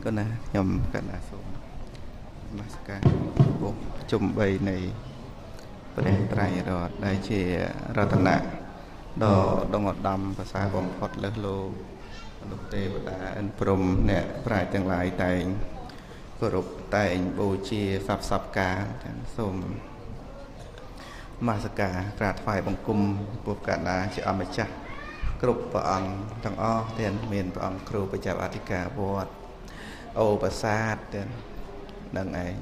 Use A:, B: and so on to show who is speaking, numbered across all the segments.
A: ก็นะยมกันนะសូមនមស្ការពុកជំបីនៃព្រះត្រៃរតន៍ដែលជារតនៈដ៏ដងឧត្តមភាសាបំផុតលើសលោកមនុស្សទេវតាឥន្ទព្រហ្មអ្នកប្រាជ្ញទាំងឡាយតែងគោរពតែងបូជាសពសពការសូមនមស្ការក្រាបថ្វាយបង្គំពុទ្ធកណ្ដាជាអម្ចាស់គ្រប់ព្រះអង្គទាំងអស់ទាំងមានព្រះអង្គគ្រូបច្ច័យអធិការវត្តអូប្រាសាទទាំងនឹងឯង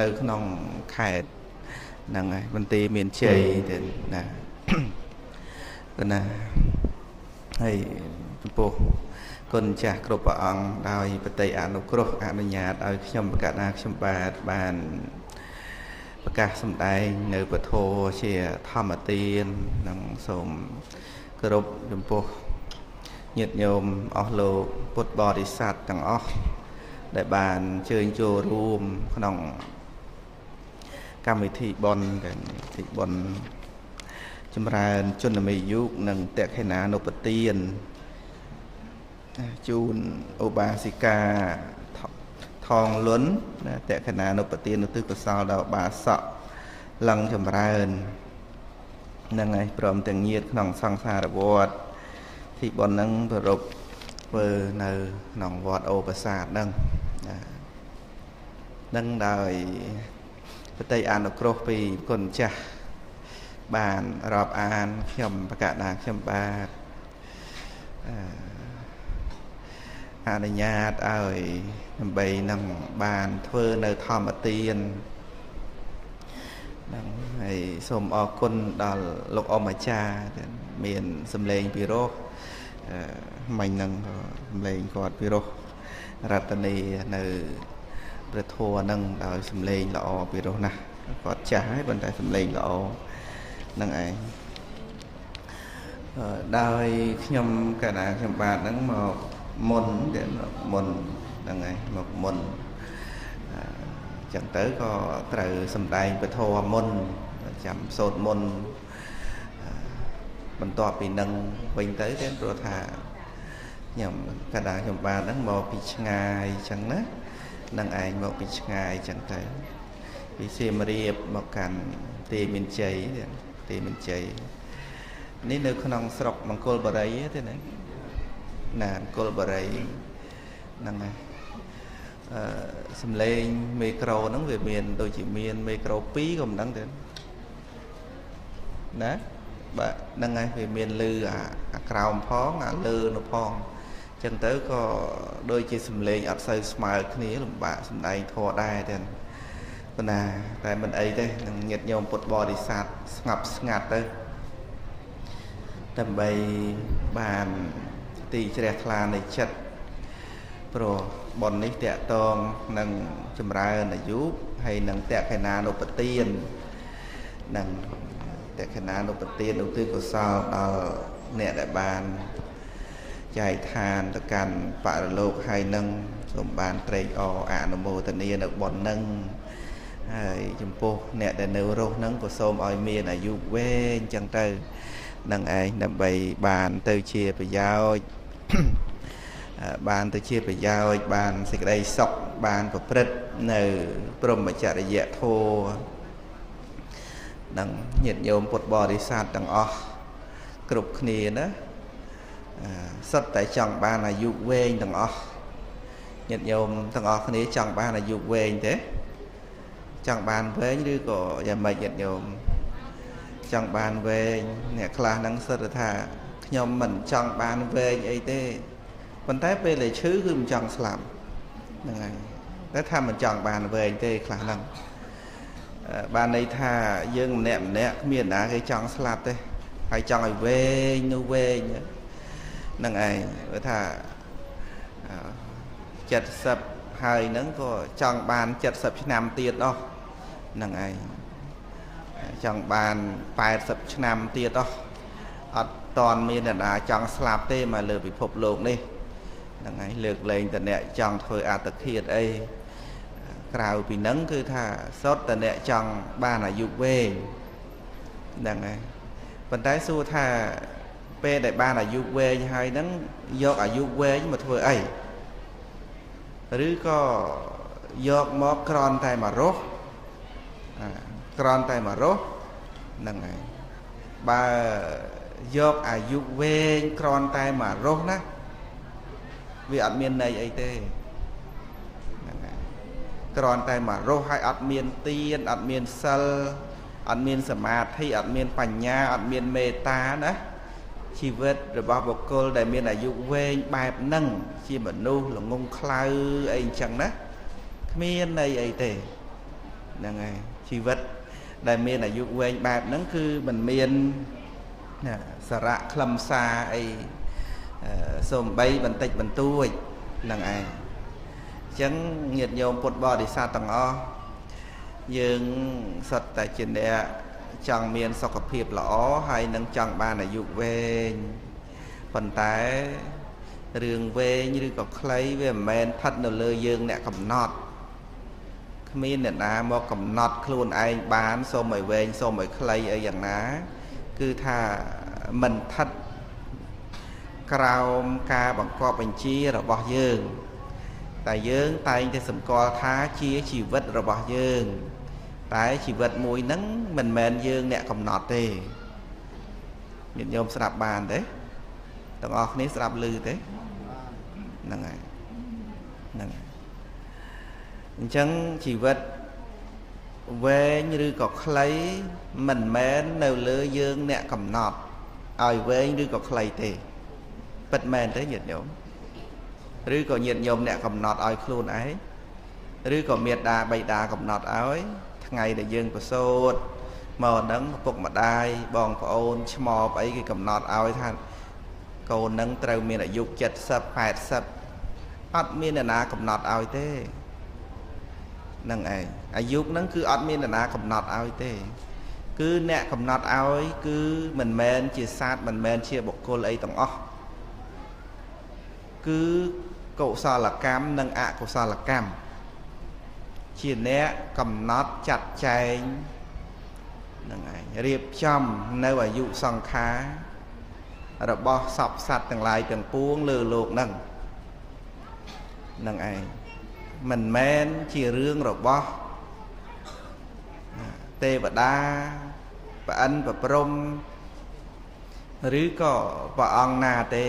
A: នៅក្នុងខេត្តហ្នឹងហើយមន្ទីរមានជ័យទៅណាទៅណាហើយចំពោះគុណចាស់គ្រប់ព្រះអង្គដោយបតីអនុគ្រោះអនុញ្ញាតឲ្យខ្ញុំប្រកាសថាខ្ញុំបានប្រកាសសម្ដែងនៅពធជាធម្មទាននិងសូមគោរពចំពោះញាតិញោមអស់លោកពុទ្ធបរិស័ទទាំងអស់ដែលបានអញ្ជើញចូលរួមក្នុងកម្មវិធីបុណ្យទាំងទីបុណ្យចម្រើនជន្មាយុនិងតក្ខិណានុបទានជូនឧបាសិកាថងលុនតក្ខិណានុបទានឧទ្ទិសកុសលដល់បាសកឡើងចម្រើននឹងឯងព្រមទាំងញាតិក្នុងសង្សារវត្តទីបុណ្យនឹងប្រពធ្វើនៅក្នុងវត្តអូប្រាសាទនឹងដោយបតីអនុគ្រោះពីគុណចាស់បានរាប់អានខ្ញុំប្រកាសថាខ្ញុំបាទអនុញ្ញាតឲ្យដើម្បីនឹងបានធ្វើនៅធម្មទាននឹងហើយសូមអរគុណដល់លោកអម្ចាស់មានសម្លេងពីរោះមិញនឹងសម្លេងគាត់ពីរោះរតនីនៅព្រះធម៌នឹងដោយសម្លេងល្អពីរោះណាស់គាត់ចាស់ហើយប៉ុន្តែសម្លេងល្អនឹងឯងដោយខ្ញុំកាលណាខ្ញុំបាទហ្នឹងមកមុនហ្នឹងឯងមកមុនចឹងទៅក៏ត្រូវសម្ដែងពធមុនចាំសូត្រមុនបន្ទាប់ពីនឹងវិញទៅទៀតព្រោះថាខ្ញុំកាលណាខ្ញុំបានហ្នឹងមកពីឆ្ងាយចឹងណានឹងឯងមកពីឆ្ងាយចឹងទៅ ពីសៀមរាបមកកាន់ទេមានជ័យទេមានជ័យនេះនៅក្នុងស្រុកមង្គលបុរីទេណាណាមង្គលបុរីហ្នឹងហើយសំឡេងមេក្រូហ្នឹងវាមានដូចជាមានមេក្រូ2ក៏មិនដឹងទេណាបាទហ្នឹងហើយវាមានលឺអាក្រោមផងអាលើនោះផងអញ្ចឹងទៅក៏ដូចជាសំឡេងអត់សូវស្មើគ្នាលំបាកសំដែងធម៌ដែរទេប៉ុន្តែតែមិនអីទេនឹងញាតិញោមពុទ្ធបរិស័ទស្ងប់ស្ងាត់ទៅដើម្បីបានទីជ្រះថ្លានៃចិត្តព្រោះបុណ្យនេះតកតងនឹងចម្រើនអាយុហើយនឹងតក្កណានុបទាននឹងតក្កណានុបទានឧទ្ទិសកុសលដល់អ្នកដែលបានចែកឋានទៅកាន់បរលោកហើយនឹងសូមបានត្រេកអរអនុមោទនានៅបុណ្យនឹងហើយចំពោះអ្នកដែលនៅរស់ហ្នឹងក៏សូមឲ្យមានអាយុវែងចឹងទៅនឹងឯងដើម្បីបានទៅជាប្រយោជន៍បានទៅជាប្រយោជន៍បានសេចក្តីសុខបានប្រព្រឹត្តនៅព្រហ្មចរិយធម៌នឹងញាតិញោមពុទ្ធបរិស័ទទាំងអស់គ្រប់គ្នាណាសុទ្ធតែចង់បានអាយុវែងទាំងអស់ញាតិញោមទាំងអស់គ្នាចង់បានអាយុវែងទេចង់បានវែងឬក៏យ៉ាងម៉េចញាតិញោមចង់បានវែងអ្នកខ្លះហ្នឹងសិតថាខ្ញុំមិនចង់បានវែងអីទេប៉ុន្តែពេលដែលឈឺគឺមិនចង់ស្លាប់ហ្នឹងហើយតែថាមិនចង់បានវែងទេខ្លះហ្នឹងបានន័យថាយើងម្នាក់គ្មានណាគេចង់ស្លាប់ទេហើយចង់ឲ្យវែងនោះវែងហ្នឹងឯងបើថា70ហើយហ្នឹងក៏ចង់បាន70ឆ្នាំទៀតអស់ហ្នឹងឯងចង់បាន80ឆ្នាំទៀតអស់អត់តន់មានអ្នកណាចង់ស្លាប់ទេមកលើពិភពលោកនេះហ្នឹងហើយលើកលែងតអ្នកចង់ធ្វើអត្តឃាតអីក្រៅពីហ្នឹងគឺថាសុទ្ធតអ្នកចង់បានអាយុវែងហ្នឹងហើយប៉ុន្តែសួរថាពេលដែលបានអាយុវែងហើយហ្នឹងយកអាយុវែងមកធ្វើអីឬក៏យកមកក្រន់តែមករស់ក្រន់តែមករស់ហ្នឹងហើយបើយកអាយុវែងក្រន់តែមករស់ណាវាអត់មានន័យអីទេហ្នឹងហើយក្រន់តែមករស់ហើយអត់មានទានអត់មានសិលអត់មានសមាធិអត់មានបញ្ញាអត់មានមេត្តាណាជីវិតរបស់បុគ្គលដែលមានអាយុវែងបែបហ្នឹងជាមនុស្សល្ងងខ្លៅអីអញ្ចឹងណាគ្មានន័យអីទេហ្នឹងហើយជីវិតដែលមានអាយុវែងបែបហ្នឹងគឺមិនមានសារៈខ្លឹមសារអីសំបីបន្តិចបន្តួចហ្នឹងឯងអញ្ចឹងញាតិញោមពុទ្ធបរិស័ទទាំងអស់យើងសុទ្ធតែជាអ្នកចង់មានសុខភាពល្អហើយនឹងចង់បានអាយុវែងប៉ុន្តែរឿងវែងឬក៏ខ្លីវាមិនមែនស្ថិតនៅលើយើងអ្នកកំណត់គ្មានអ្នកណាមកកំណត់ខ្លួនឯងបានសូមឲ្យវែងសូមឲ្យខ្លីអីយ៉ាងណាគឺថាមិនស្ថិតក្រោមការបង្គាប់បញ្ជារបស់យើងតែយើងតែងតែសម្គាល់ថាជាជីវិតរបស់យើងតែជីវិតមួយហ្នឹងមិនមែនយើងអ្នកកំណត់ទេញាតិញោមស្ដាប់បានទេទាំងអស់គ្នាស្ដាប់ឮទេហ្នឹងហើយហ្នឹងហើយអញ្ចឹងជីវិតវែងឬក៏ខ្លីមិនមែននៅលើយើងអ្នកកំណត់ឲ្យវែងឬក៏ខ្លីទេពិតមែនទេញាតិញោមឬក៏ញាតិញោមអ្នកកំណត់ឲ្យខ្លួនឯងឬក៏មេត្តាបិតាកំណត់ឲ្យថ្ងៃដែលយើងប្រសូតមកហ្នឹងឪពុកម្ដាយបងប្អូនឆ្មបអីគេកំណត់ឲ្យថាកូនហ្នឹងត្រូវមានអាយុ70 80អត់មានអ្នកណាកំណត់ឲ្យទេហ្នឹងឯងអាយុហ្នឹងគឺអត់មានអ្នកណាកំណត់ឲ្យទេគឺអ្នកកំណត់ឲ្យគឺមិនមែនជាសត្វមិនមែនជាបុគ្គលអីទាំងអស់គឺកុសលកម្មនិងអកុសលកម្មជាអ្នកកំណត់ចាត់ចែងហ្នឹងឯងរៀបចំនៅអាយុសង្ខាររបស់សពសត្វទាំងឡាយទាំងពួងលើលោកហ្នឹងហ្នឹងឯងមិនមែនជារឿងរបស់ ទេវតាព្រះអិនព្រះព្រហ្មឬក៏ព្រះអង្គណាទេ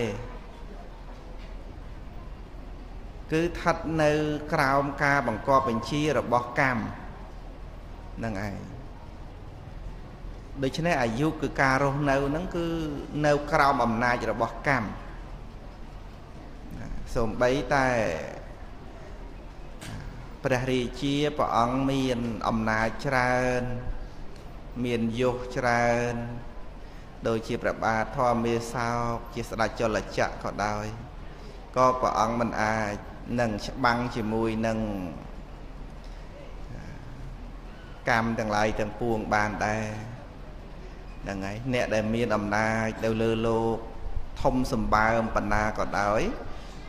A: គឺស្ថិតនៅក្រោមការបង្គាប់បញ្ជារបស់កម្មហ្នឹងឯងដូច្នេះអាយុគឺការរស់នៅហ្នឹងគឺនៅក្រោមអំណាចរបស់កម្មសូម្បីតែព្រះរាជាព្រះអង្គមានអំណាចច្រើនមានយសច្រើនដូចជាព្រះបាទធម្មមេសោកជាស្ដេចចលចក្រក៏ដោយក៏ព្រះអង្គមិនអាចនឹងច្បាំងជាមួយនឹងកម្មទាំងឡាយទាំងពួងបានដែរហ្នឹងហើយអ្នកដែលមានអំណាចនៅលើលោកធំសម្បើមបណ្ណាក៏ដោយ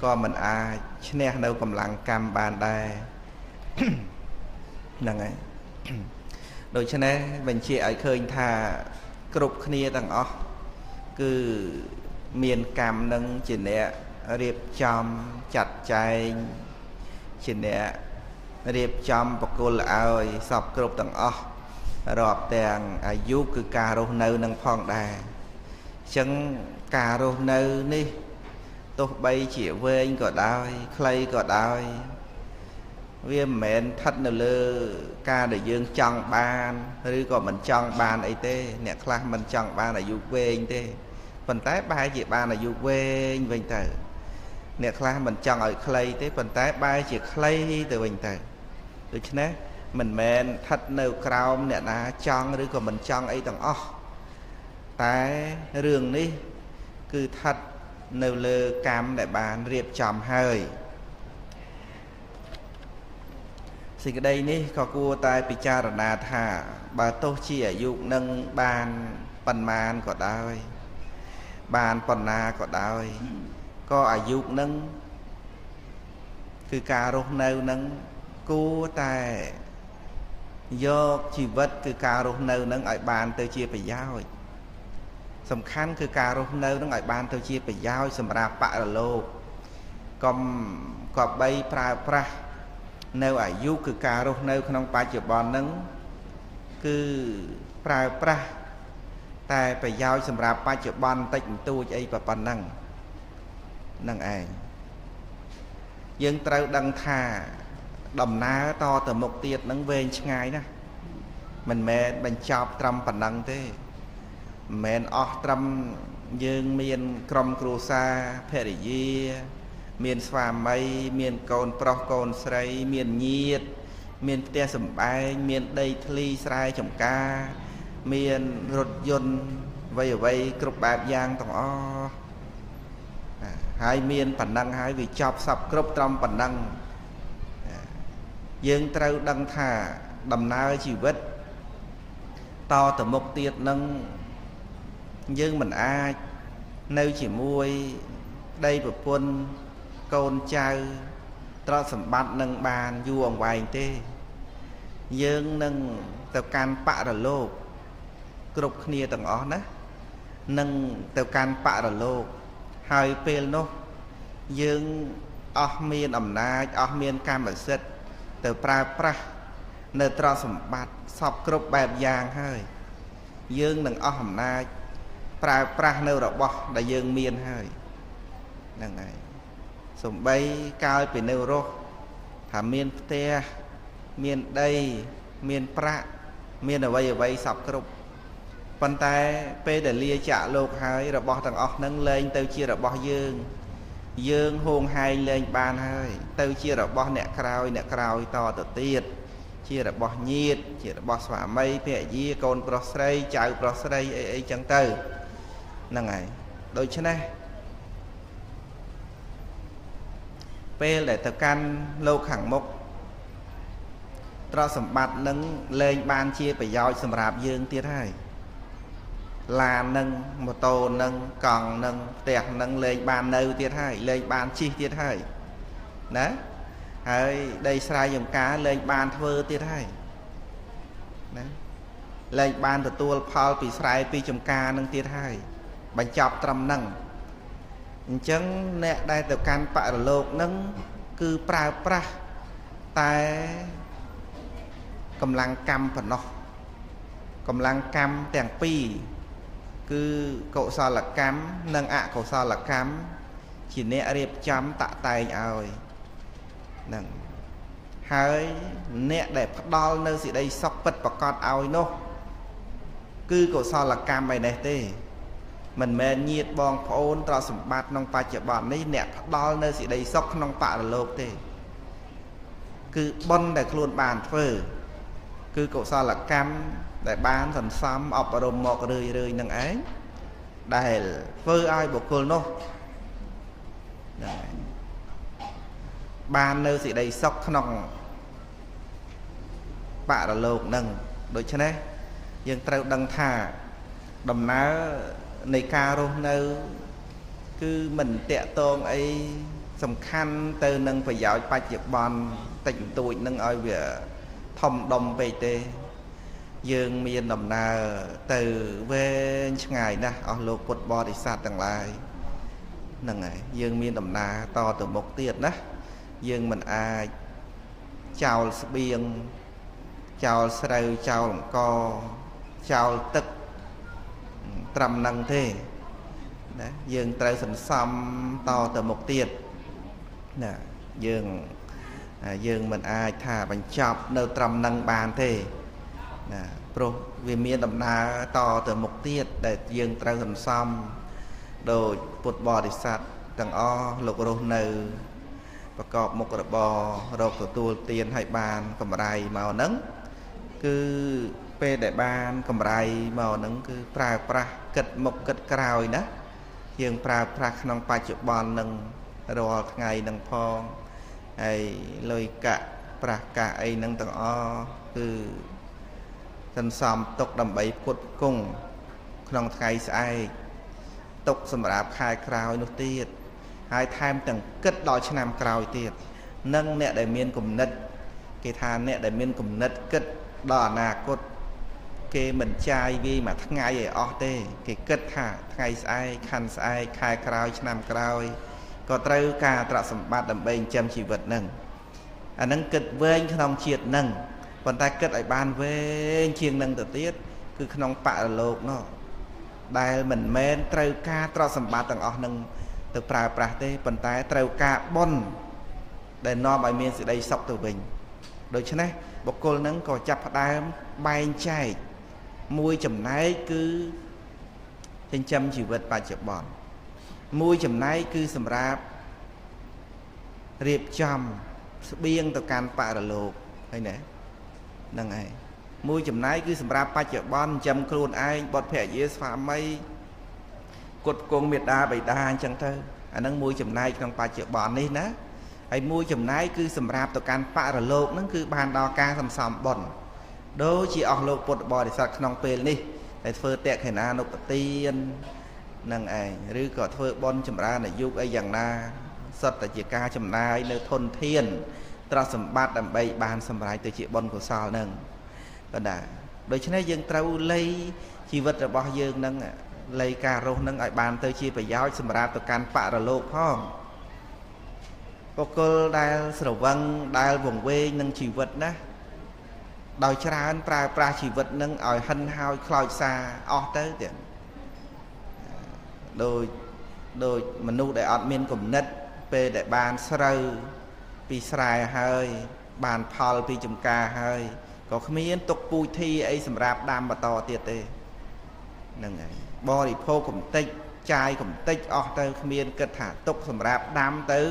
A: ក៏មិនអាចឈ្នះនៅកម្លាំងកម្មបានដែរហ្នឹងហើយដូច្នេះបញ្ជាឲ្យឃើញថាគ្រប់គ្នាទាំងអស់គឺមានកម្មនឹងជាអ្នករៀបចំចាត់ចែងជាអ្នករៀបចំបកគលឲ្យសពគ្រប់ទាំងអស់រាប់ទាំងអាយុគឺការរស់នៅនឹងផងដែរអញ្ចឹងការរស់នៅនេះទោះបីជាវែងក៏ដោយខ្លីក៏ដោយវាមិនមែនស្ថិតនៅលើការដែលយើងចង់បានឬក៏មិនចង់បានអីទេអ្នកខ្លះមិនចង់បានអាយុវែងទេប៉ុន្តែបែរជាបានអាយុវែងវិញទៅអ្នកខ្លះមិនចង់ឲ្យខ្លីទេប៉ុន្តែបែរជាខ្លីទៅវិញទៅដូច្នេះមិនមែនស្ថិតនៅក្រោមអ្នកណាចង់ឬក៏មិនចង់អីទាំងអស់តែរឿងនេះគឺស្ថិតនៅលើកម្មដែលបានរៀបចំហើយសេចក្តីនេះក៏គួរតែពិចារណាថាបើទោះជាអាយុនឹងបានប៉ុន្មានក៏ដោយបានប៉ុណ្ណាក៏ដោយក៏អាយុនឹងគឺការរស់នៅនឹងគួរតែយកជីវិតគឺការរស់នៅនឹងឲ្យបានទៅជាប្រយោជន៍សំខាន់គឺការរស់នៅនឹងឲ្យបានទៅជាប្រយោជន៍សម្រាប់បរិលោកកុំក៏បីប្រើប្រាស់នៅអាយុគឺការរស់នៅក្នុងបច្ចុប្បន្នហ្នឹងគឺប្រើប្រាស់តែប្រយោជន៍សម្រាប់បច្ចុប្បន្នតិចបន្តួចអីប៉ុណ្ណឹងនឹងឯងយើងត្រូវដឹងថាដំណើរតទៅមុខទៀតនឹងវែងឆ្ងាយណាស់មិនមែនបញ្ចប់ត្រឹមប៉ុណ្ណឹងទេមិនមែនអស់ត្រឹមយើងមានក្រុមគ្រួសារភរិយាមានស្វាមីមានកូនប្រុសកូនស្រីមានញាតិមានផ្ទះសម្បែងមានដីធ្លីស្រែចម្ការមានរថយន្តអ្វីគ្រប់បែបយ៉ាងទាំងអស់ហើយមានប៉ុណ្ណឹងហើយវាចប់សពគ្រប់ត្រឹមប៉ុណ្ណឹងយើងត្រូវដឹងថាដំណើរជីវិតតទៅមុខទៀតនឹងយើងមិនអាចនៅជាមួយប្តីប្រពន្ធកូនចៅទ្រព្យសម្បត្តិនឹងបានយូរអង្វែងទេយើងនឹងទៅកាន់បរលោកគ្រប់គ្នាទាំងអស់ណានឹងទៅកាន់បរលោកហើយពេលនោះយើងអស់មានអំណាចអស់មានកម្មសិទ្ធិទៅប្រើប្រាស់នៅទ្រព្យសម្បត្តិសពគ្រប់បែបយ៉ាងហើយយើងនឹងអស់អំណាចប្រើប្រាស់នៅរបស់ដែលយើងមានហើយហ្នឹងហើយសំបីកាលពីនៅរស់ថាមានផ្ទះមានដីមានប្រាក់មានអ្វីសពគ្រប់ប៉ុន្តែពេលដែលលាចាកលោកហើយរបស់ទាំងអស់ហ្នឹងលែងទៅជារបស់យើងហួងហែងលែងបានហើយទៅជារបស់អ្នកក្រោយតទៅទៀតជារបស់ញាតិជារបស់ស្វាមីភរិយាកូនប្រុសស្រីចៅប្រុសស្រីអីចឹងទៅហ្នឹងហើយដូច្នេះពេលដែលទៅកាន់លោកខាងមុខទ្រព្យសម្បត្តិនឹងលែងបានជាប្រយោជន៍សម្រាប់យើងទៀតហើយឡាននឹងម៉ូតូនឹងកង់នឹងផ្ទះនឹងលែងបាននៅទៀតហើយលែងបានជិះទៀតហើយណាហើយដីស្រែចម្ការលែងបានធ្វើទៀតហើយណាលែងបានទទួលផលពីស្រែពីចម្ការនឹងទៀតហើយបញ្ចប់ត្រឹមហ្នឹងអញ្ចឹងអ្នកដែលទៅកាន់បរលោកនឹងគឺប្រើប្រាស់តែកម្លាំងកម្មប៉ុណ្ណោះ កម្លាំងកម្មទាំងពីរគឺកុសលកម្មនិងអកុសលកម្មជាអ្នករៀបចំតាក់តែងឲ្យហ្នឹងហើយអ្នកដែលផ្ដល់នៅសេចក្តីសុខពិតប្រកបឲ្យនោះគឺកុសលកម្មឯនេះទេមិនមែនញាតិបងប្អូនទ្រព្យសម្បត្តិក្នុងបច្ចុប្បន្ននេះអ្នកផ្ដល់នៅសេចក្តីសុខក្នុងបរលោកទេគឺបុណ្យដែលខ្លួនបានធ្វើគឺកុសលកម្មដែលបានសន្សំអប់រំមករឿយនឹងឯងដែលធ្វើឲ្យបុគ្គលនោះបាននៅសេចក្តីសុខក្នុងបរលោកនឹងដូច្នេះយើងត្រូវដឹងថាដំណើរនៃការរស់នៅគឺមិនតាក់ទងអីសំខាន់ទៅនឹងប្រយោជន៍បច្ចុប្បន្នតិចបន្តួចនឹងឲ្យវាធំដុំពេកទេយើងមានដំណើរទៅវែងឆ្ងាយណាស់អស់លោកពុទ្ធបរិស័ទទាំងឡាយហ្នឹងហើយយើងមានដំណើរតទៅមុខទៀតណាយើងមិនអាចចោលស្បៀងចោលស្រូវចោលអង្ករចោលទឹកត្រឹមនឹងទេណាយើងត្រូវសន្សំតទៅមុខទៀតណាយើងមិនអាចថាបញ្ចប់នៅត្រឹមនឹងបានទេណាព្រោះវាមានដំណើរតទៅមុខទៀតដែលយើងត្រូវសន្សំដោយពុទ្ធបរិស័ទទាំងអស់លោករស់នៅប្រកបមុខរបររកទទួលទានឲ្យបានកម្រៃមកហ្នឹងគឺពេលដែលបានកម្រៃមកហ្នឹងគឺប្រើប្រាស់គិតមុខគិតក្រោយណាយើងប្រើប្រាស់ក្នុងបច្ចុប្បន្ននឹងរាល់ថ្ងៃនឹងផងហើយលុយកាក់ប្រាស់កាក់អីហ្នឹងទាំងអស់គឺសន្សំទុកដើម្បីផ្គត់ផ្គង់ក្នុងថ្ងៃស្អែកទុកសម្រាប់ខែក្រោយនោះទៀតហើយថែមទាំងគិតដល់ឆ្នាំក្រោយទៀតនិងអ្នកដែលមានគំនិតគេថាអ្នកដែលមានគំនិតគិតដល់អនាគតគេមិនចាយវាមួយថ្ងៃឲ្យអស់ទេគេគិតថាថ្ងៃស្អែកខែស្អែកខែក្រោយឆ្នាំក្រោយក៏ត្រូវការទ្រព្យសម្បត្តិដើម្បីចិញ្ចឹមជីវិតនឹងអានឹងគិតវែងក្នុងជាតិនឹងប៉ុន្តែគិតឲ្យបានវែងជាងនឹងទៅទៀតគឺក្នុងបរលោកនោះដែលមិនមែនត្រូវការទ្រព្យសម្បត្តិទាំងអស់នឹងទៅប្រើប្រាស់ទេប៉ុន្តែត្រូវការបុណ្យដែលនាំឲ្យមានសេចក្តីសុខទៅវិញដូច្នេះបុគ្គលនឹងក៏ចាប់ផ្ដើមបែងចែកមួយចំណែកគឺចិញ្ចឹមជីវិតបច្ចុប្បន្នមួយចំណែកគឺសម្រាប់រៀបចំស្បៀងទៅកាន់បរលោកហើយណាហ្នឹងឯងមួយចំណែកគឺសម្រាប់បច្ចុប្បន្នចិញ្ចឹមខ្លួនឯងបុត្រភរិយាស្វាមីគុតគង់មេដាបិតាអញ្ចឹងទៅអាហ្នឹងមួយចំណែកក្នុងបច្ចុប្បន្ននេះណាហើយមួយចំណែកគឺសម្រាប់ទៅកាន់បរលោកហ្នឹងគឺបានដល់ការសន្សំបុណ្យដូចជាអស់លោកពុទ្ធបរិស័ទក្នុងពេលនេះដែលធ្វើតេខេណានុបទាននឹងឯងឬក៏ធ្វើបុណ្យចម្រើនអាយុអីយ៉ាងណាសុទ្ធតែជាការចំណាយនៅធនធានទ្រព្យសម្បត្តិដើម្បីបានសម្រេចទៅជាបុណ្យកុសលនឹងបណ្ដាដូច្នេះយើងត្រូវលៃជីវិតរបស់យើងនឹងលៃការរស់នឹងឲ្យបានទៅជាប្រយោជន៍សម្រាប់ទៅកាន់បរលោកផងបុគ្គលដែលស្រវឹងដែលវង្វេងនឹងជីវិតណាដោយច្រើនប្រើប្រាស់ជីវិតនឹងឲ្យហិនហោចខ្លោចសារអស់ទៅទៀតដោយមនុស្សដែលអត់មានគំនិតពេលដែលបានស្រូវពីស្រែហើយបានផលពីចម្ការហើយក៏គ្មានទុកពូជធីអីសម្រាប់ដាំបន្តទៀតទេហ្នឹងហើយបរិភោគកំតិចចាយកំតិចអស់ទៅគ្មានគិតថាទុកសម្រាប់ដាំទៅ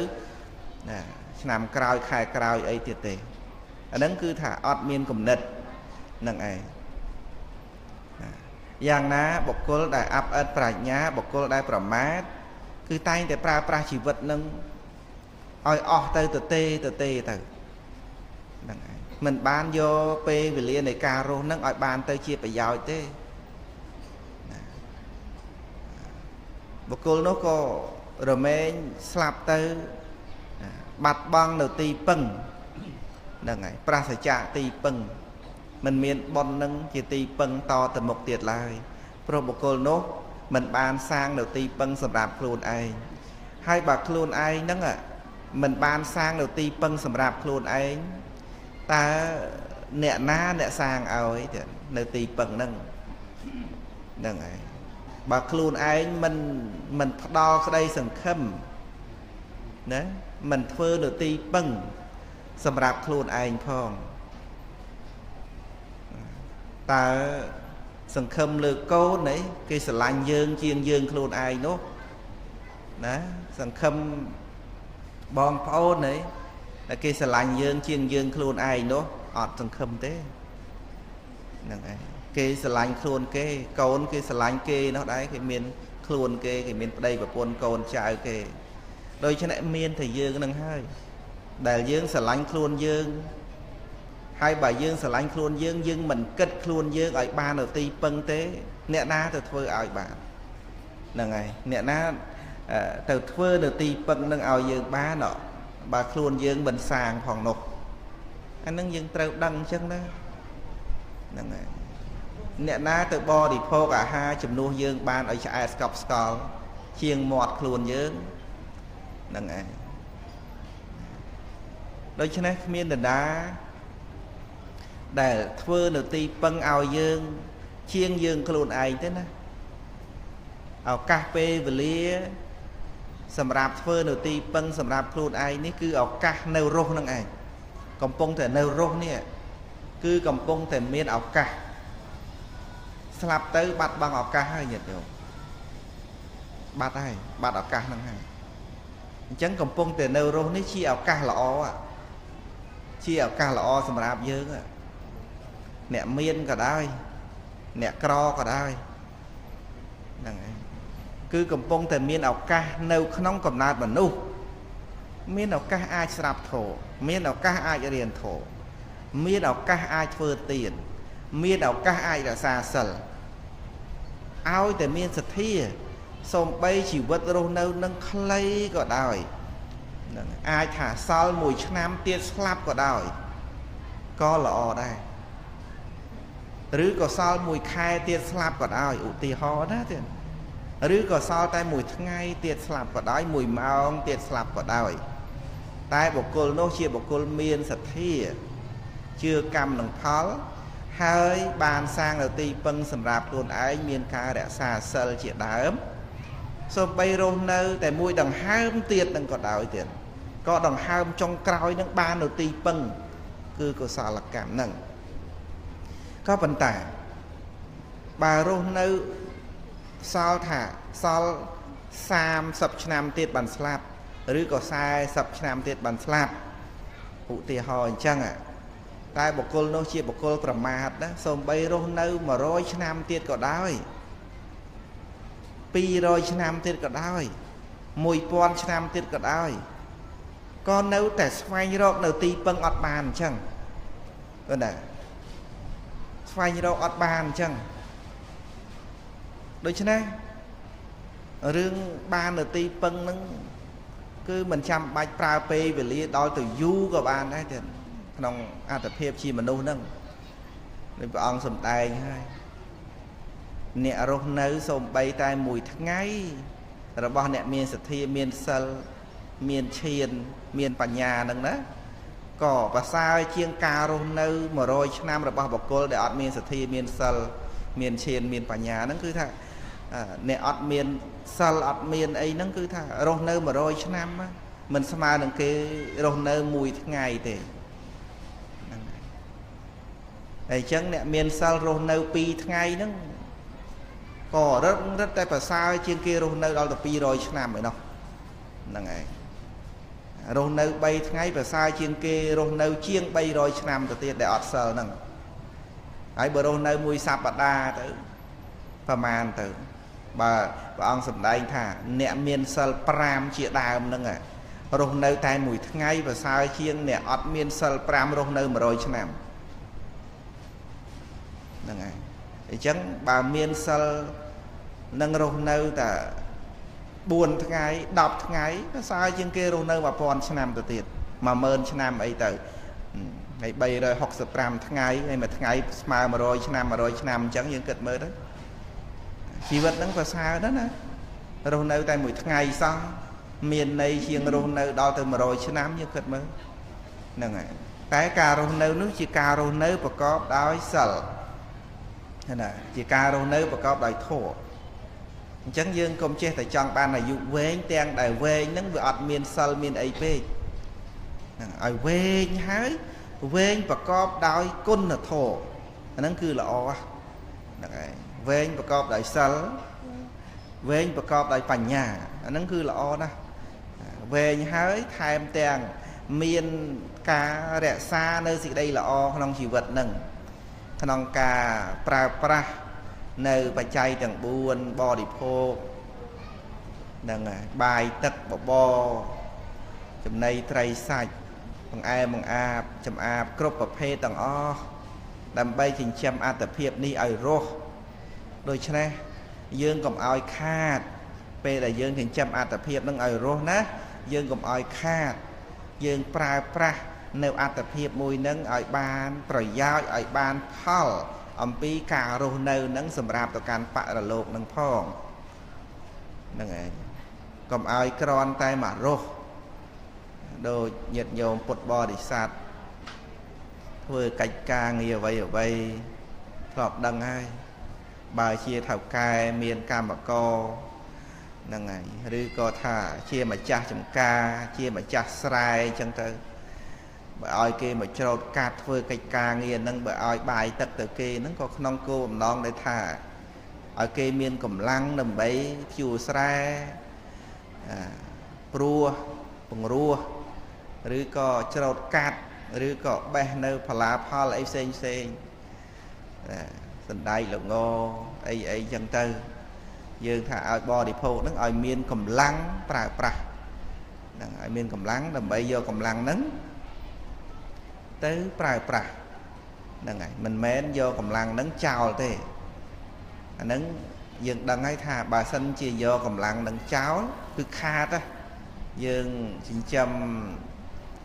A: ណាឆ្នាំក្រោយខែក្រោយអីទៀតទេអាហ្នឹងគឺថាអត់មានគំនិតហ្នឹងឯងយ៉ាងណាបុគ្គលដែលអាប់អិតប្រាជ្ញាបុគ្គលដែលប្រមាទគឺតែងតែប្រើប្រាស់ជីវិតនឹងឲ្យអស់ទៅទៅហ្នឹងឯងមិនបានយកពេលវេលានៃការរស់នឹងឲ្យបានទៅជាប្រយោជន៍ទេបុគ្គលនោះក៏រមែងស្លាប់ទៅបាត់បង់នៅទីពឹងហ្នឹងហើយប្រសច្ចៈទីពឹងមិនមានបុណ្យនឹងជាទីពឹងតទៅមុខទៀតឡើយព្រោះបុគ្គលនោះមិនបានសាងនៅទីពឹងសម្រាប់ខ្លួនឯងហើយបើខ្លួនឯងហ្នឹងមិនបានសាងនៅទីពឹងសម្រាប់ខ្លួនឯងតើ nè ná nè sang ao ấy thì nơi tì bằng nâng ấy bà khuôn ấy mình đo cái đây sẵn khâm đấy mình thơ được tì bằng xâm rạp khuôn ấy phong ta sẵn khâm lược cô đấy cái sẵn lành dương chiên dương khuôn ấy nó đó sẵn khâm bom pháo đấy là cái sẵn lành dương chiên dương khuôn ấy nó ọt sẵn khâm thế nâng ấy cái sẵn lành khuôn cái côn cái sẵn lành kê nó đấy cái miền khuôn cái miền đây và con côn chạy cái đôi cho nãy miền thì dương nâng hơi đại dương sẵn lành khuôn dương hai bà dương sẵn lành khuôn dương dương mình kết khuôn dương ở ba đầu ti phân tế nè na từ thơ ở bạn nâng ấy nè na từ thơ đầu ti phân nâng ao dương ba nọ bà khuôn dương mình sàng phòng nục anh nâng dương trâu đăng chân đó nâng ấy nè na từ bo thì phô cả hai chùm nuôi dương ban ở chạy scop skull chiêng mọt khuôn dương nâng ấy đôi cho nên miền đền đá để thưa đầu ti phân ao dương chiêng dương khuôn ai thế nè ao cà phê và lia sầm rạp thưa đầu ti phân sầm rạp khuôn ai ní cứ ao cà nêu rô nâng ai còn pông thể nêu rô nè cứ còn pông thể miền ao cà slap tới bắt bằng ao cà hay nhiệt được bắt ai bắt ao cà nâng ai chẳng còn pông thể nêu rô ní chi ao cà là o à chi ao cà là o sầm rạp dương à nè miên cả đai nè cro cả đai cứ cầm pông thì miên ảo ca nâu không cầm nát bằng nu miên ảo ca ai sạp thổ miên ảo ca ai riêng thổ miên ảo ca ai phơ tiền miên ảo ca ai là xa sờ áo thì miên sạch thia xong bay chỉ vật rô nâu nâng khlây cả đai ai thả sau mùi năm tiết slap cả đai có lọ đây rứ có sao mùi khai tiết slap còn ai ủ tì ho đó thì rứ có sao tay mùi ngay tiết slap còn đói mùi màu tiết slap còn đói tay bộ cô nó chia bộ cô miên sạch thi chưa cầm nâng phó hơi bàn sang đầu ti phân sầm rạp luôn ấy miên ca đã xa sơ chuyện đá ấm so bay rô nơ tại mùi đằng hai tiết đằng còn đói tiền có đằng hai trong cõi nâng ban đầu ti phân cứ có sao là cảm nâng có vận tải bà rô nâu sao thả sao sam sập năm tiết bàn slap rứ có sai sập năm tiết bàn slap phụ tìa hỏi chăng ạ tai bộ cô nó chia bộ cô trầm mát đó xong bay rô nâu mà rôi năm tiết có đói pi rôi năm tiết có đói mùi pon năm tiết có đói con nâu tại xoay rộp nâu ti băng ọt bàn chăng con nè phải như đâu ọt bàn chăng đối chứ này rương ban ở ti phân nâng cứ mình chăm bạch pra pê về lý đôi từ du của bạn đấy thì nông à tập hiệp chi mà nô nâng nên bà ông xùm tay hai nẹ rô nấu xùm bay tay mùi thắc ngay rồi bỏ nẹ miền sạch thi miền sơ miền chiên miền bà nhà nâng đó có và sao chiên cà rô nâu mà rồi năm rồi bao bọc cô để ọt miền sạch thi miền sơ miền chiên miền bà nhà nó cứ thà nè ọt miền sơ ọt miền ấy nó cứ thà rô nâu mà rồi năm á mình sao mà đừng cái rô nâu mùi ngày thì để chẳng nè miền sơ rô nâu pi ngày nó có rất tay và sao chiên kia rô nâu đó là pi rồi năm vậy đâu là ngày rô nâu bay ngay và sai chiên kê rô nâu chiên bay rồi năm từ tiên để ọt sờ nâng ấy bờ rô nâu mùi sạp bạc đa tới và màn tới bà ông sầm đây thả nẹ miên sờ pram chia đàm nâng à rô nâu tay mùi ngay và sai chiên nẹ ọt miên sờ pram rô nâu mà rồi năm nâng à để chẳng bà miên sờ nâng rô nâu ta buồn ngày đọc ngày nó sai trên kia rồi nơi mà còn năm từ tiền mà mơn năm ấy từ ngày bay rồi học sập ram ngày hay mà ngày mà rồi năm chẳng những kịch mới đó chỉ vật nó và sao đó nè rồi nơi tay mùi ngày xong miền này chiêng rồi nơi đo từ mà rồi năm như kịch mới nè ngày cái cà rô nâu nước chỉ cà rô nâu và có đói sờ nè chỉ cà rô nâu và có đói thổ chẳng dương công chết tại trong ban là dụ vén ten đại vén nắng vừa ọt miên sờ miên ấy về ở vén hái vén và có đói côn là thổ nắng cứ là o vén và có đói sờ vén và có đói pành nhà nắng cứ là o đó về hái tham tiền miên cá rẻ xa nơi gì đây là o không chỉ vật nâng không cá pra nơi bà chay chẳng buồn bò đi phô nâng bài tất bò chùm này tray sạch bằng a chùm a crop và phê tầng o đầm bay trình châm a tập hiệp ni ở rô đôi chân này dương còn oi khát bê là dương trình châm a tập hiệp nâng ở rô ná dương còn oi khát dương pra nếu a tập hiệp mùi nâng ở bànប្រយោជន៍ឲ្យបានផលអំពីការរស់នៅនឹងសម្រាប់ទៅកាន់បរិលោកនឹងផងហ្នឹងហើយកុំឲ្យក្រន់តែមករស់ដូចញាតិញោមពុទ្ធបរិស័ទធ្វើកិច្ចការងារអ្វីធ្លាប់ដឹងហើយបើជាថៅកែមានកម្មករហ្នឹងហើយឬក៏ថាជាម្ចាស់ចំការជាម្ចាស់ស្រែអញ្ចឹងទៅបើឲ្យគេមកច្រូតកាត់ធ្វើកិច្ចការងារហ្នឹងបើឲ្យបាយទឹកទៅគេហ្នឹងក៏ក្នុងគោលបំណងដែរថាឲ្យគេមានកម្លាំងដើម្បីភ្ជួរស្រែព្រោះពង្រោះឬក៏ច្រូតកាត់ឬក៏បេះនៅផល្លាផលអីផ្សេងសណ្ដែកល្ងអីចឹងទៅយើងថាឲ្យបរិភោគហ្នឹងឲ្យមានកម្លាំងប្រើប្រាស់ហ្នឹងឲ្យមានកម្លាំងដើម្បីយកកម្លាំងហ្នឹងទៅប្រើប្រាស់ហ្នឹងហើយមិនមែនយកកម្លាំងហ្នឹងចោលទេអាហ្នឹងយើងដឹងហើយថាបើសិនជាយកកម្លាំងហ្នឹងចោលគឺខាតយើងចិញ្ចឹម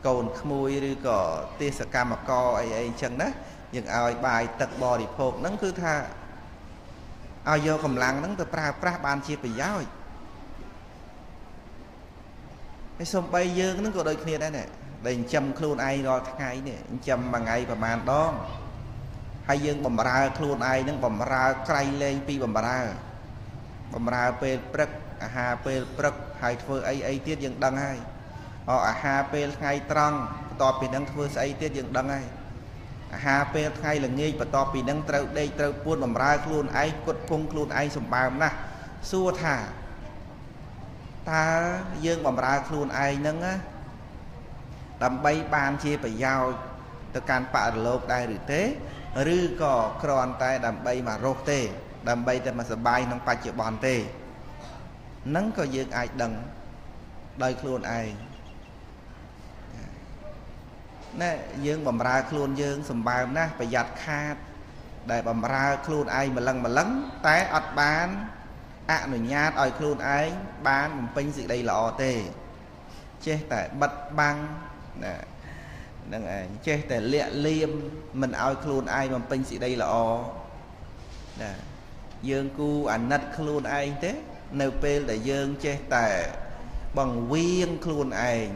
A: កូនក្មួយឬក៏ទេសកម្មករអីអញ្ចឹងណាយើងឲ្យបាយទឹកបរិភោគហ្នឹងគឺថាឲ្យយកកម្លាំងហ្នឹងទៅប្រើប្រាស់បានជាប្រយោជន៍ហើយសូម្បីយើងហ្នឹងក៏ដូចគ្នាដែរណាដែលចិញ្ចឹមខ្លួនឯងរាល់ថ្ងៃនេះចិញ្ចឹមមួយថ្ងៃប្រហែលដងហើយយើងបំរើខ្លួនឯងហ្នឹងបំរើក្រៃលែងពីបំរើពេលព្រឹកអាហារពេលព្រឹកហើយធ្វើអីទៀតយើងដឹងហើយអាហារពេលថ្ងៃត្រង់បន្ទាប់ពីហ្នឹងធ្វើស្អីទៀតយើងដឹងហើយអាហារពេលថ្ងៃល្ងាចបន្ទាប់ពីហ្នឹងត្រូវដេកត្រូវពួនបំរើខ្លួនឯងគត់គង់ខ្លួនឯងសម្បើមណាស់សួរថាតើយើងបំរើខ្លួនឯងហ្នឹងណាដើម្បីបានជាប្រយោជន៍ទៅកាន់បរិលោកដែរឬទេឬក៏គ្រាន់តែដើម្បីមករស់ទេដើម្បីតែមកសប្បាយក្នុងបច្ចុប្បន្នទេហ្នឹងក៏យើងអាចដឹងដោយខ្លួនឯងណែយើងបំរើខ្លួនយើងសម្បើមណាស់ប្រយ័ត្នខាតដែលបំរើខ្លួនឯងម្លឹងតែអត់បានអនុញ្ញាតឲ្យខ្លួនឯងបានបំពេញសេចក្តីល្អទេចេះតែបិទបាំងណាហ្នឹងឯងចេះតែលាក់លៀមមិនឲ្យខ្លួនឯងបំពេញសេចក្តីល្អណាយើងគូអាណិតខ្លួនឯងទេនៅពេលដែលយើងចេះតែបង្វៀងខ្លួនឯង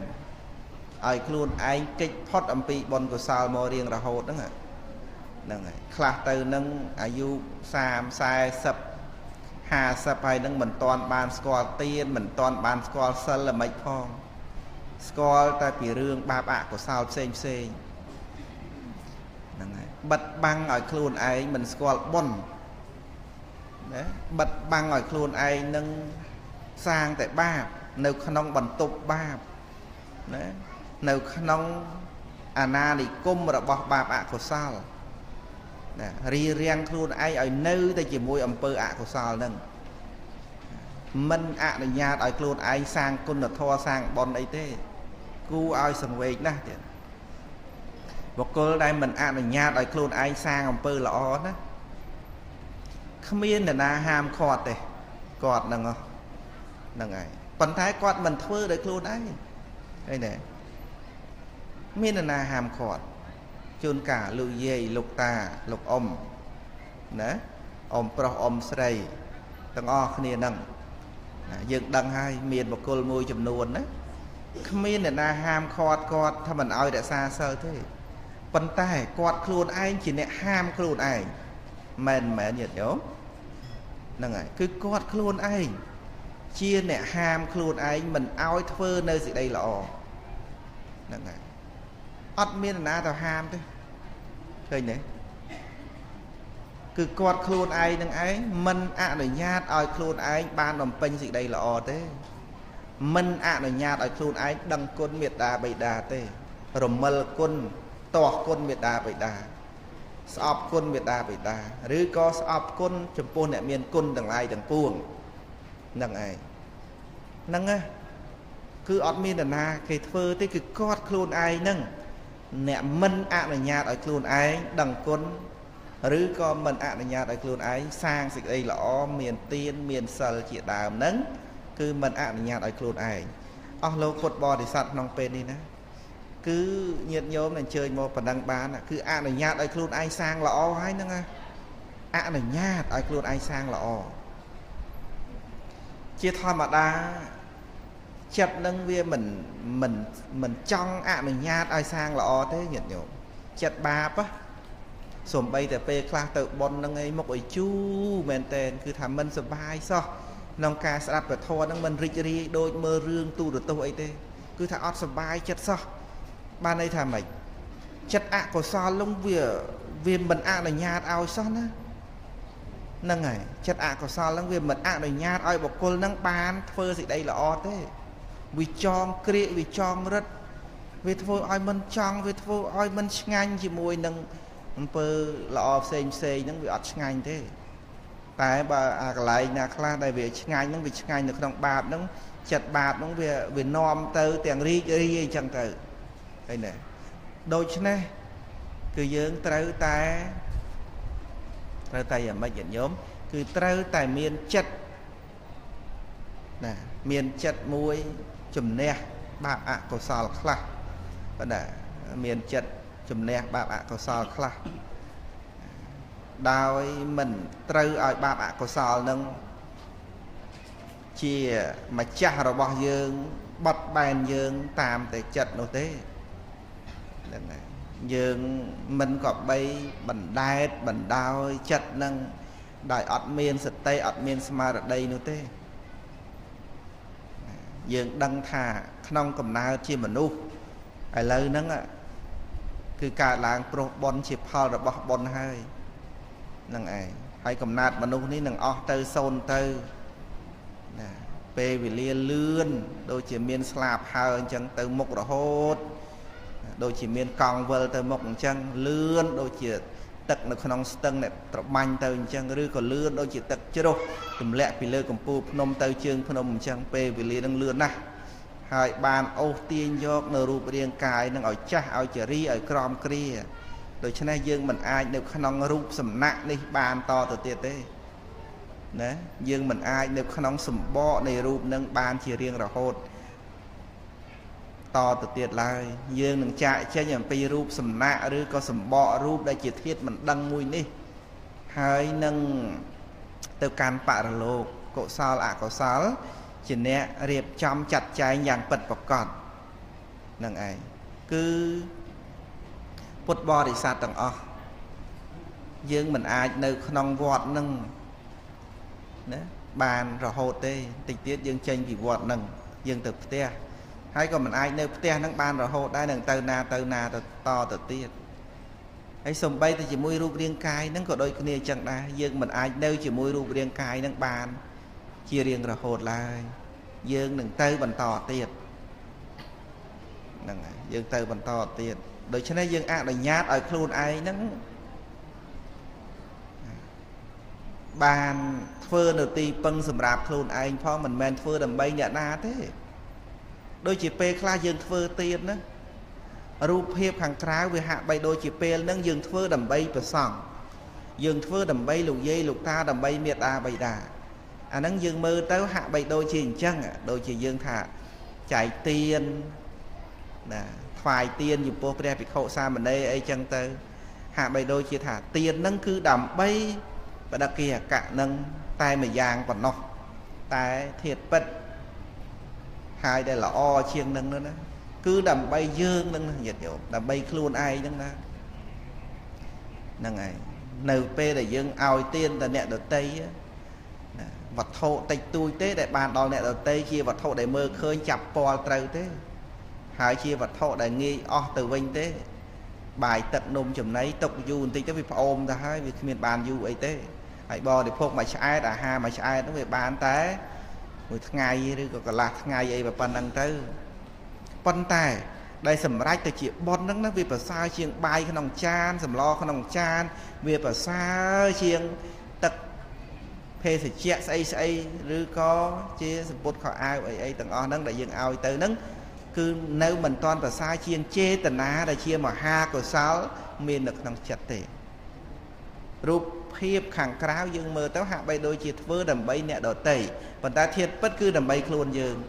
A: ឲ្យខ្លួនឯងកិច្ចផុតអំពីបុណ្យកុសលមករៀងរហូតហ្នឹងហើយខ្លះទៅនឹងអាយុ30 40 50ហើយនឹងមិនទាន់បានស្គាល់ទានមិនទាន់បានស្គាល់សិលល្មិចផងស្គាល់តែពីរឿងបាបអកុសលផ្សេងហ្នឹងហើយបិទបាំងឲ្យខ្លួនឯងមិនស្គាល់បុណ្យណាបិទបាំងឲ្យខ្លួនឯងនឹងសាងតែបាបនៅក្នុងបន្ទប់បាបណានៅក្នុងអាណានិគមរបស់បាបអកុសលណារៀបរៀងខ្លួនឯងឲ្យនៅតែជាមួយអំពើអកុសលហ្នឹងមិនអនុញ្ញាតឲ្យខ្លួនឯងសាងគុណធម៌សាងបុណ្យអីទេគួរឲ្យសង្វេគណាស់ទៀតបុគ្គលដែលមិនអនុញ្ញាតឲ្យខ្លួនឯងសាងអំពើល្អណាគ្មាននរណាហាមឃាត់ទេគាត់ហ្នឹងហើយប៉ុន្តែគាត់មិនធ្វើដោយខ្លួនឯងឃើញទេមាននរណាហាមឃាត់ជួនកាលលោកយាយលោកតាលោកអ៊ំណាអ៊ំប្រុសអ៊ំស្រីទាំងអស់គ្នាហ្នឹងយើងដឹងហើយមានបុគ្គលមួយចំនួនណាគ្មានអ្នកណាហាមឃាត់គាត់ថាមិនឲ្យរក្សាសិលទេ ប៉ុន្តែគាត់ខ្លួនឯងជាអ្នកហាមខ្លួនឯងមែនញាតិញោមហ្នឹងហើយគឺគាត់ខ្លួនឯងជាអ្នកហាមខ្លួនឯងមិនឲ្យធ្វើនៅសេចក្តីល្អហ្នឹងហើយអត់មានណាទៅហាមទេឃើញទេគឺគាត់ខ្លួនឯងនឹងឯងមិនអនុញ្ញាតឲ្យខ្លួនឯងបានបំពេញសេចក្តីល្អទេមិនអនុញ្ញាតឲ្យខ្លួនឯងដឹងគុណមេត្តាបិតាទេរមិលគុណទាស់គុណមេត្តាបិតាស្អប់គុណមេត្តាបិតាឬក៏ស្អប់គុណចំពោះអ្នកមានគុណទាំងឡាយទាំងពួងហ្នឹងឯងហ្នឹងណាគឺអត់មាននរណាគេធ្វើទេគឺគាត់ខ្លួនឯងហ្នឹងអ្នកមិនអនុញ្ញាតឲ្យខ្លួនឯងដឹងគុណឬក៏មិនអនុញ្ញាតឲ្យខ្លួនឯងសាងសេចក្តីល្អមានទានមានសិលជាដើមហ្នឹងគឺមិនអនុញ្ញាតឲ្យខ្លួនឯងអស់លោកពុទ្ធបរិស័ទក្នុងពេលនេះណាគឺញាតិញោមអញ្ជើញមកបណ្ដឹងបានគឺអនុញ្ញាតឲ្យខ្លួនឯងសាងល្អហើយហ្នឹងណាអនុញ្ញាតឲ្យខ្លួនឯងសាងល្អជាធម្មតាចិត្តនឹងវាមិនចង់អនុញ្ញាតឲ្យសាងល្អទេញាតិញោមចិត្តបាបសំបីតែពេលខ្លះទៅប៉ុនហ្នឹងឯងមកឲ្យជូរមែនតែនគឺថាមិនសុបាយសោះក្នុងការស្ដាប់ពធហ្នឹងមិនរីករាយដូចមើលរឿងទូរទស្សន៍អីទេគឺថាអត់សុបាយចិត្តសោះបានន័យថាម៉េចចិត្តអកុសលនោះវាមិនអនុញ្ញាតឲ្យសោះណាហ្នឹងហើយចិត្តអកុសលហ្នឹងវាមិនអនុញ្ញាតឲ្យបុគ្គលហ្នឹងបានធ្វើសេចក្តីល្អទេវាចងក្រៀកវាចងរឹតវាធ្វើឲ្យមិនចង់វាធ្វើឲ្យមិនឆ្ងាញ់ជាមួយនឹងអំពើល្អផ្សេងហ្នឹងវាអត់ឆ្ងាញ់ទេតែបើអាកន្លែងណាខ្លះដែលវាឆ្ងាញ់ហ្នឹងវាឆ្ងាញ់នៅក្នុងបាបហ្នឹងចិត្តបាបហ្នឹងវានាំទៅទាំងរីករាយអញ្ចឹងទៅឃើញទេដូច្នេះគឺយើងត្រូវតែយ៉ាងម៉េចញាតិញោមគឺត្រូវតែមានចិត្តណាមានចិត្តមួយជំនះបាបអកុសលខ្លះប៉ុន្តែមានចិត្តជំនះបាបអកុសលខ្លះដោយមិនត្រូវឲ្យបាបអកុសលនឹងជាម្ចាស់របស់យើងបត់បែនយើងតាមតែចិត្តនោះទេហ្នឹងហើយយើងមិនក៏បីបណ្ដែតបណ្ដោយចិត្តនឹងដោយអត់មានសតិអត់មានស្មារតីនោះទេយើងដឹងថាក្នុងកំណើតជាមនុស្សឥឡូវហ្នឹងគឺកើតឡើងព្រោះបុណ្យជាផលរបស់បុណ្យហើយហ្នឹងឯងហើយកំណើតមនុស្សនេះនឹងអស់ទៅសូន្យទៅណាពេលវេលាលឿនដូចជាមានស្លាប់ហើយអញ្ចឹងទៅមុខរហូតដូចជាមានកង់វិលទៅមុខអញ្ចឹងលឿនដូចជាទឹកនៅក្នុងស្ទឹងដែលត្របាញ់ទៅអញ្ចឹងឬក៏លឿនដូចជាទឹកជ្រោះទម្លាក់ពីលើកំពូលភ្នំទៅជើងភ្នំអញ្ចឹងពេលវេលានឹងលឿនណាស់ហើយបានអូសទាញយកនៅរូបរាងកាយនឹងឲ្យចាស់ឲ្យចរីឲ្យក្រំគ្រាដូច្នេះយើងមិនអាចនៅក្នុងរូបសំណាក់នេះបានតទៅទៀតទេណាយើងមិនអាចនៅក្នុងសម្បកនៃរូបនឹងបានជារៀងរហូតតទៅទៀតឡើយយើងនឹងចាកចេញអំពីរូបសំណាក់ឬក៏សម្បករូបដែលជាធាតុមិនដឹងមួយនេះហើយនឹងទៅកាន់បរលោកកុសលអកុសលជាអ្នករៀបចំចាត់ចែងយ៉ាងពិតប្រាកដនឹងឯងគឺពុទ្ធបរិស័ទទាំងអស់យើងមិនអាចនៅក្នុងវត្តនឹងណាបានរហូតទេតិចទៀតយើងចេញពីវត្តនឹងយើងទៅផ្ទះហើយក៏មិនអាចនៅផ្ទះហ្នឹងបានរហូតដែរនឹងទៅណាទៅទៀតហើយសំបីតែជាមួយរូបរាងកាយហ្នឹងក៏ដូចគ្នាអញ្ចឹងដែរយើងមិនអាចនៅជាមួយរូបរាងកាយហ្នឹងបានជារៀងរហូតឡើយយើងនឹងទៅបន្តទៀតហ្នឹងហើយយើងទៅបន្តទៀតដូច្នេះយើងអនុញ្ញាតឲ្យខ្លួនឯងហ្នឹងបានធ្វើនៅទីពឹងសម្រាប់ខ្លួនឯងផងមិនមែនធ្វើដើម្បីអ្នកណាទេដូចជាពេលខ្លះយើងធ្វើទៀតណារូបភាពខាងក្រៅវាហាក់បីដូចជាពេលហ្នឹងយើងធ្វើដើម្បីប្រសង់យើងធ្វើដើម្បីលោកយាយលោកតាដើម្បីមេត្តាបិតាអាហ្នឹងយើងមើលទៅហាក់បីដូចជាអញ្ចឹងដូចជាយើងថាចែកទានណាថ្វាយទានចំពោះព្រះភិក្ខុសាមណេរអីចឹងទៅហាក់បីដូចជាថាទានហ្នឹងគឺដើម្បីបដិគិអកៈហ្នឹងតែមួយយ៉ាងប៉ុណ្ណោះតែធាតុពិតហើយដែលល្អជាងនឹងណាគឺដើម្បីយើងនឹងញាតិញោមដើម្បីខ្លួនឯងហ្នឹងណា nâng này nâu pe để dương ao tiên là nẹt đầu tây vật thô tây tui tế để bàn đo nẹt đầu tây chia vật thô để mơ khơi chập po trâu thế hai chia vật thô để nghi từ vinh thế bài tật nôm chùm nấy tục du tí tới vì ôm ra hai việc miền bàn du ấy thế hãy bò để phô mà trái đã ha mà trái nó về bàn té một ngày rồi còn là ngày ấy và pan đăng tới pan tài đây sầm rách từ chị bon nó vì phải sao chiêng bay cái nòng chan sầm lo cái nòng chan vì phải sao chiêng tật phê sẽ chết say rồi có chia sầm bột khỏi ai vậy ấy từng on nâng đại dương ao tới nâng cứ nếu mình toàn phải sai chiêng chê tần á đại chia mà ha của sáu miền được nòng chặt tệ rụp hiệp khẳng cáo dương mơ táo hạ bay đôi chiết vơ đầm bay nẹt đỏ tẩy còn ta thiệt bất cứ đầm bay luôn dương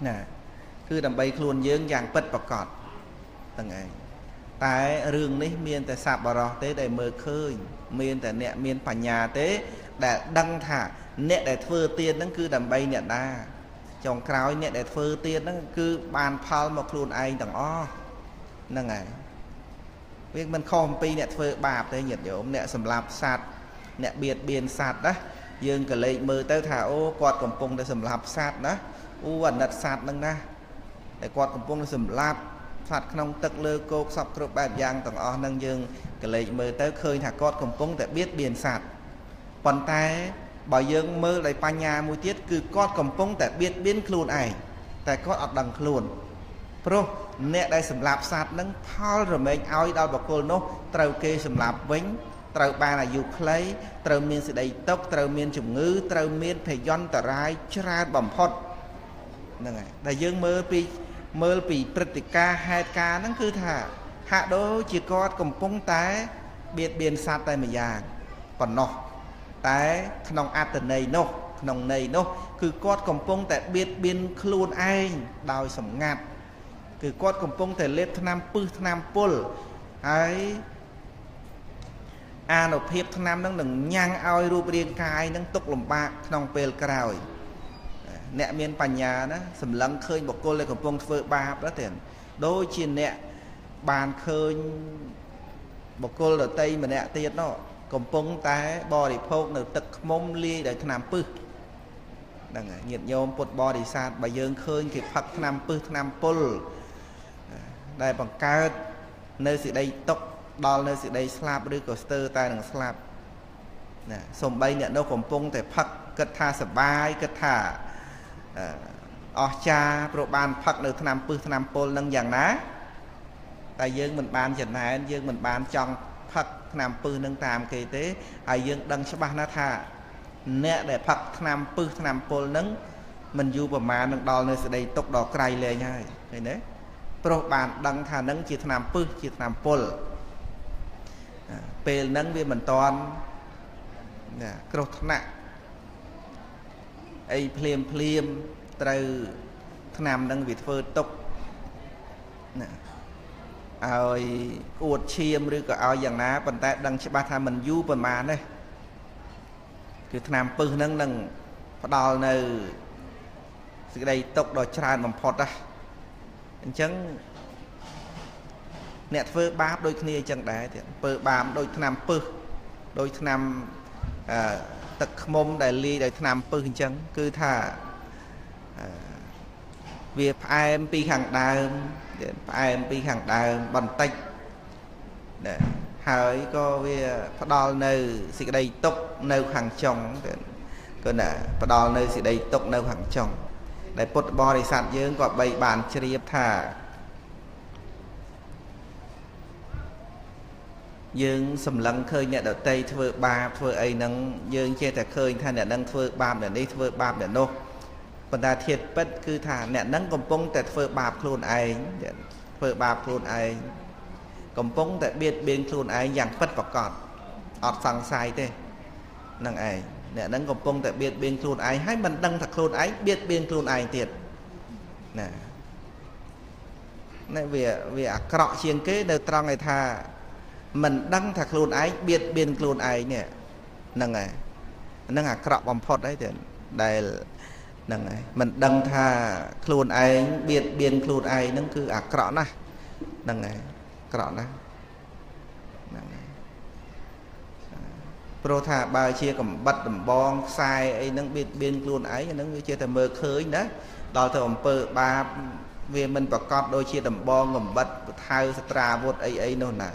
A: nè cứ đầm bay luôn dương dạng bất bọc cọt từng ấy tại rừng đấy miền tại sạp bò rò tế để mơ khơi miền tại nẹt miền bản nhà tế để đăng thả nẹt để phơ tiền nó cứ đầm bay nẹt đa trong cáo nẹt để phơ tiền nó cứ bàn phal một luôn ai tầng o nâng ấy việc mình không pi nẹt phơ bạp tới nhiệt dũng nẹt sầm lạp sạt nẹt biệt biên sạt đó dương cả lệ mơ tới thả ô quạt cầm pung để sầm lạp sạt đó u ẩn đặt sạt nâng ra để quạt cầm pung để sầm lạp sạt không tật lơ cô sọc cướp bạc giang tầng o nâng dương cả lệ mơ tới khơi thả quạt cầm pung để biết biên sạt còn tay bảo dương mơ lại pa nhà mùi tiết cứ quạt cầm pung để biết biến luôn ảnh tại quạt ở đằng luôn pro nè đây sầm lạp sạt nâng thao rồi mình ao đau bọc cô nó trâu kê sầm lạp vĩnh trâu ba là dục lấy trâu miên sự đầy tốc trâu miên chủng ngữ trâu miên phải dọn tờ rai chra bầm phật nè đại dương mơ bị pratika hai ca nó cứ thả hạ đô chỉ có cầm pung tái biệt biên sạt tay mà già còn nọ tái nòng ạt từ này nọ nòng này nọ cứ có cầm pung tại biệt biên luôn anh đào sầm ngạtคือกอดกำปงแต่เล็บทนามปื้ทนามปุลไอ้อาโนเพียบทนามนั่งหนึ่งยังเอารูปเรียงกายนั่งตกลมบากนองเปลกราวเนะเมียนปัญญานะสำลังเคยบอกโกเลยกำปงเฟือบาปแล้วแต่โดยชินเนะบานเคยบอกโกเลยตีมันเนะตีเนาะกำปงแต่บอดิโพกหนึ่งตึกมุมลีได้ทนามปื้ดังไงnhiệtโยมปวดบอดิซาดใบเยิงเคยเก็บผักทนามปื้ทนามปุลได้บังเกิดเนื้อสิได้ตกดอลเนื้อสิได้สลับหรือก็สเตอร์ตายหนึ่งสลับเนี่ยสมใบเนี่ยเราผมปงแต่พักกระทาสบายกระทาออกชาโปรบานพักเนื้อทนามปื้ทนามปลนั่งอย่างนะแต่ยื่นเหมือนบานจัดไหนยื่นเหมือนบานจองพักทนามปื้นั่งตามเกยเต้ไอ้ยื่นดังฉบับนาธาเนี่ยได้พักทนามปื้ทนามปลนั่งมันอยู่ประมาณหนึ่งดอลเนื้อสิได้ตกดอกไกลเลยง่ายเห็นไหมโปรบานดังทานังจีตนามปื้จีตนามปลเปลนังเวียมันตอนกรดหนักไอเพลียมตรทนามนังวิดเฟิร์ตกเอาอวดเชียมหรือก็เอาอย่างน้าปันแต่ดังฉบับทามันยู่ประมาณเลยคือทนามปื้นังพอดอลในสิ่งใดตกโดยชราญมันพอดอะจังเน็ตเฟอร์บาบโดยนี้จังได้เปิดบามโดยทนามปื้โดยทนามตึกมุมได้ลีโดยทนามปื้จังคือถ้าเวียพายปีขังดาวพายปีขังดาวบันติกหายก็เวียพดอลในสิ่งใดตกในขังจงก็น่ะพดอลในสิ่งใดตกในขังจงได้ปลดบริษัทเยอะกว่าใบบานเฉียบท่ายืงสำลังเคยเนี่ยเดาเตยเถื่อบาเถื่อไอ้นังยืงเจแต่เคยท่านเนี่ยนังเถื่อบาเนี่ยได้เถื่อบาเนี่ยโนบรรดาเทียดเป็ดคือท่านเนี่ยนังกำปงแต่เถื่อบาโคลนไอ้เถื่อบาโคลนไอ้กำปงแต่เบียดเบียนโคลนไอ้อย่างเป็ดประกอบอดฟังไซเต้นังไอ้เนี่ยนั่งกบปงแต่เบียดเบียนครูนไอให้มันดังถักครูนไอเบียดเบียนครูนไอเตียดน่ะในเวียกระเชียงเก้เดินตรังไอท่ามันดังถักครูนไอเบียดเบียนครูนไอเนี่ยนั่งไงนั่งกระบอมพอดได้เตียดได้นั่งไงมันดังท่าครูนไอเบียดเบียนครูนไอนั่นคืออักระนะนั่งไงกระนะนั่งไง pro thà ba chia cầm bắt đầm bong sai ấy nâng biên luôn ấy nâng chia thành mơ khơi đó đòi thằng bơ ba vì mình bảo cọp đôi chia đầm bong ngầm bắt thay tra vốt ấy nô nè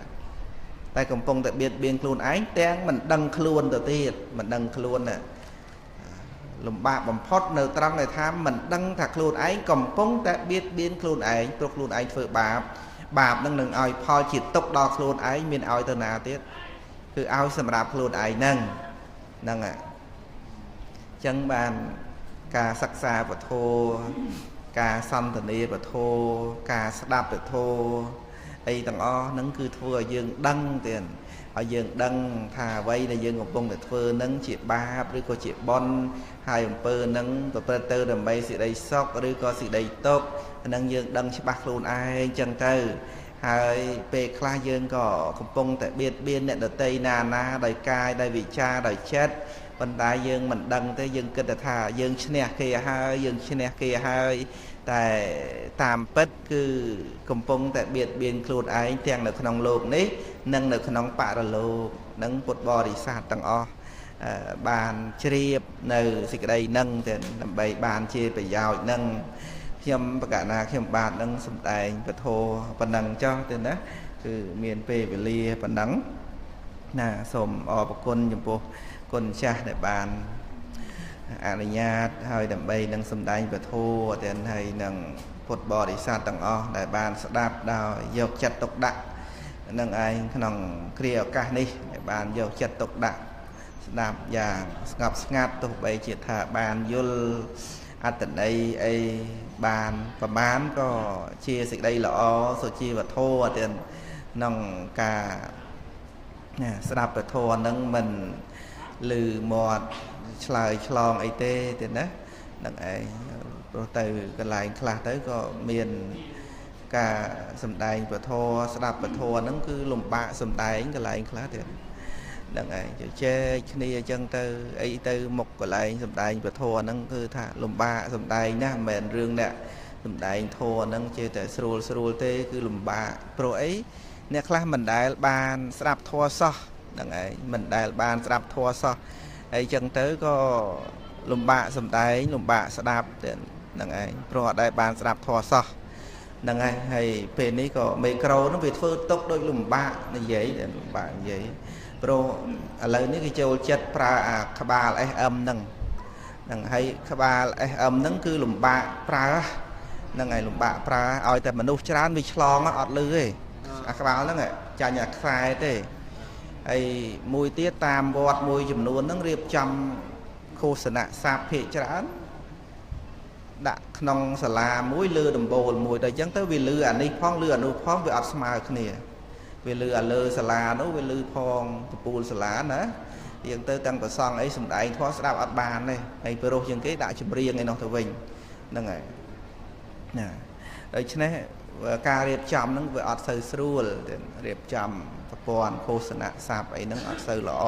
A: tay cầm phong tại biên luôn ấy tiếng mình đăng luôn đầu tiên mình đăng luôn nè lùm bạc bầm phốt nở trăng này tham mình đăng thật luôn ấy cầm phong tại biên luôn ấy pro luôn ấy phơi bà nâng ai phơi chỉ tốc đo luôn ấy miền ai từ nào tiếtคือเอาสำหรับខ្លួនឯងហ្នឹងចឹងបានការសិក្សាពធការសន្ទនាពធការស្ដាប់ពធអីទាំងអស់ហ្នឹងគឺធ្វើឲ្យយើងដឹងទៀតឲ្យយើងដឹងថាអ្វីដែលយើងកំពុងតែធ្វើហ្នឹងជាបាបឬក៏ជាបុណ្យហើយអំពើហ្នឹងប្រព្រឹត្តទៅដើម្បីសេចក្តីសុខឬក៏សេចក្តីទុក្ខហ្នឹងយើងដឹងច្បាស់ខ្លួនឯងចឹងទៅហើយពេលខ្លះយើងក៏កំពុងតែបៀតបៀនអ្នកដទៃណាដោយកាយដោយវិចារដោយចិត្តប៉ុន្តែយើងមិនដឹងទេយើងគិតថាយើងឈ្នះគេហើយយើងឈ្នះគេហើយតែតាមពិតគឺកំពុងតែបៀតបៀនខ្លួនឯងទាំងនៅក្នុងโลกនេះនិងនៅក្នុងបរលោកនិងពុទ្ធបរិស័ទទាំងអស់បានជ្រាបនៅសេចក្តីនឹងទៅដើម្បីបានជាប្រយោជន៍នឹងខ្ញុំប្រកាសណាខ្ញុំបាទនឹងសំដែងពធប៉ុណ្ណឹងចោះទៅណាគឺមានពេលវេលាប៉ុណ្ណឹងណាសូមអរគុណចំពោះគុណចាស់ដែលបានអនុញ្ញាតហើយដើម្បីនឹងសំដែងពធទាំងហើយនឹងពុទ្ធបរិស័ទទាំងអស់ដែលបានស្ដាប់ដោយយកចិត្តទុកដាក់នឹងឯងក្នុងគ្រាឱកាសនេះដែលបានយកចិត្តទុកដាក់ស្ដាប់យ៉ាងស្ងប់ស្ងាត់ទោះបីជាថាបានយល់អត្តន័យអីបានប្រមាណក៏ជាសេចក្តីល្អសុជីវធម៌ទាំងក្នុងការស្ដាប់ពធហ្នឹងមិនឮមាត់ឆ្លើយឆ្លងអីទេទៀតណាហ្នឹងឯងព្រោះទៅកន្លែងខ្លះទៅក៏មានការសំដែងពធស្ដាប់ពធហ្នឹងគឺលំបាកសំដែងកន្លែងខ្លះទៀតហ្នឹងឯងជជែកគ្នាអញ្ចឹងទៅអីទៅមុខកន្លែងសំដែងពធហ្នឹងគឺថាលំបាកសំដែងណាស់មិនមែនរឿងអ្នកសំដែងធម៌ហ្នឹងជាតែស្រួលទេគឺលំបាកព្រោះអីអ្នកខ្លះមិនដែលបានស្ដាប់ធម៌សោះហ្នឹងឯងមិនដែលបានស្ដាប់ធម៌សោះហើយអញ្ចឹងទៅក៏លំបាកសំដែងលំបាកស្ដាប់ហ្នឹងឯងព្រោះអត់ដែលបានស្ដាប់ធម៌សោះហ្នឹងឯងហើយពេលនេះក៏មីក្រូហ្នឹងវាធ្វើទុកដូចលំបាកនិយាយតែលំបាកនិយាយព្រោះឥឡូវនេះគេចូលចិត្តប្រើអាក្បាល SM ហ្នឹងហើយក្បាល SM ហ្នឹងគឺលំបាកប្រើហ្នឹងហើយលំបាកប្រើឲ្យតែមនុស្សច្រើនវាឆ្លងអត់លឺទេអាក្បាលហ្នឹងចាញ់អាខ្សែទេហើយមួយទៀតតាមវត្តមួយចំនួនហ្នឹងរៀបចំឃោសនាសាបភាគច្រើនដាក់ក្នុងសាលាមួយលើដំបូលមួយដល់អញ្ចឹងទៅវាលឺអានេះផងលឺអានោះផងវាអត់ស្មើគ្នាវាលឺអាលើសាលានោះវាលឺផងតពូលសាលាណាយើងទៅតាំងប្រសងអីសំដែងធម៌ស្ដាប់អត់បានទេហើយព្រោះជាងគេដាក់ចម្រៀងឯនោះទៅវិញហ្នឹងហើយណាដូច្នេះការរៀបចំហ្នឹងវាអត់សូវស្រួលរៀបចំប្រព័ន្ធឃោសនាស័ព្ទអីហ្នឹងអត់សូវល្អ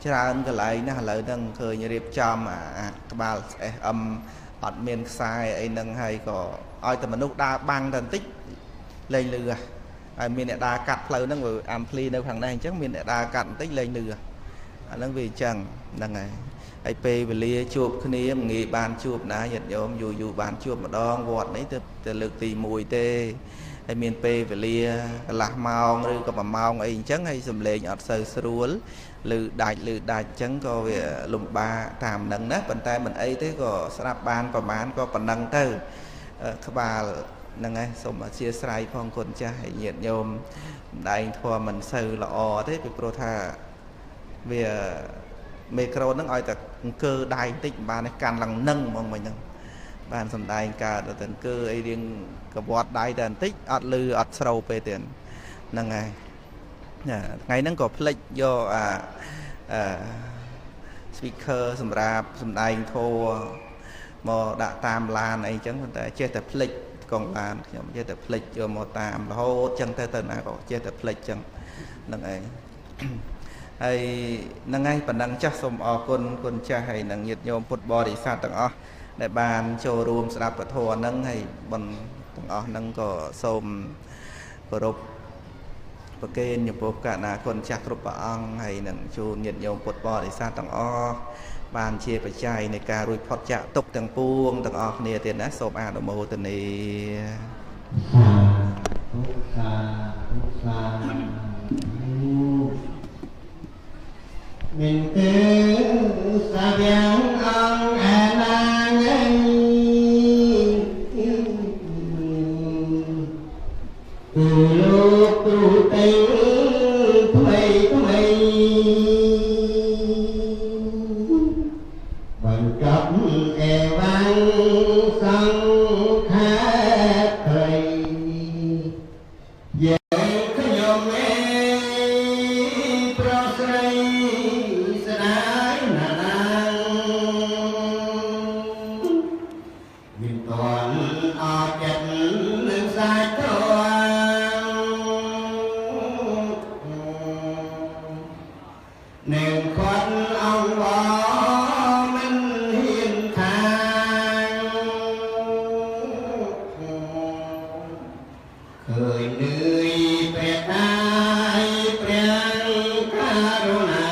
A: ច្រើនកន្លែងណាឥឡូវហ្នឹងឃើញរៀបចំអាក្បាល SM អត់មានខ្សែអីហ្នឹងហើយក៏ឲ្យតែមនុស្សដើរបាំងតែបន្តិចលេងលឺហើយមានអ្នកដើរកាត់ផ្លូវហ្នឹងវាអាំភ្លីនៅខាងនេះអញ្ចឹងមានអ្នកដើរកាត់បន្តិចលេងលឺអាហ្នឹងវាអញ្ចឹងហ្នឹងហើយពេលវេលាជួបគ្នាមិនងាយបានជួបណាញាតិញោមយូរបានជួបម្ដងវត្តនេះទៅលើកទី1ទេហើយមានពេលវេលាកន្លះម៉ោងឬក៏1ម៉ោងអីអញ្ចឹងហើយសំឡេងអត់សូវស្រួលឮដាច់អញ្ចឹងក៏វាលំបាកតាមហ្នឹងណាប៉ុន្តែមិនអីទេក៏ស្ដាប់បានប្រហែលក៏ប៉ុណ្ណឹងទៅក្បាលហ្នឹងឯងសូមអធិស្ឋានផងគុណចាស់ឲ្យញាតិញោមម្ដែងធម៌មិនសូវល្អទេពីព្រោះថាវាមីក្រូហ្នឹងឲ្យតែអង្គើដៃបន្តិចបានកាន់ឡើងនឹងហ្មងមិញហ្នឹងបានសំដែងកើតទៅអង្គើអីរៀងកវត្តដៃតែបន្តិចអត់លឺអត់ស្រូវពេលទៀតហ្នឹងហើយថ្ងៃហ្នឹងក៏ផ្លិចយកspeaker សម្រាប់សំដែងធម៌មកដាក់តាមឡានអីចឹងប៉ុន្តែចេះតែផ្លិចកងឡានខ្ញុំចេះតែផ្លិចយកមកតាមរហូតចឹងទៅណាក៏ចេះតែផ្លិចចឹងហ្នឹងឯងហើយហ្នឹងហើយប៉ុណ្ណឹងចាស់សូមអរគុណគុណចាស់ហើយនឹងញាតិញោមពុទ្ធបរិស័ទទាំងអស់ដែលបានចូលរួមស្ដាប់ពធហ្នឹងហើយប៉ុនទាំងអស់ហ្នឹងក៏សូមគោរព ប្រគេនចំពោះកណ្ណាគុណចាស់គ្រប់ព្រះអង្គហើយនឹងជូនញាតិញោមពុទ្ធបរិស័ទទាំងអស់បានជាបច្ច័យនៃការរួចផុតចាកទុក្ខទាំងពួងទាំងអស់គ្នាទៀតណាសូមអនុមោទនា
B: mình cứ xa biển ông em anh ấy từ lúc tu tính thuây thuây vẫn cấp e vang sông hát thầy về cái dòng em prosray sài nàng mình toàn ở chân lưng sai thôi nên con ông bỏ mình hiền thang khởi nơi biệt ai biệt karuna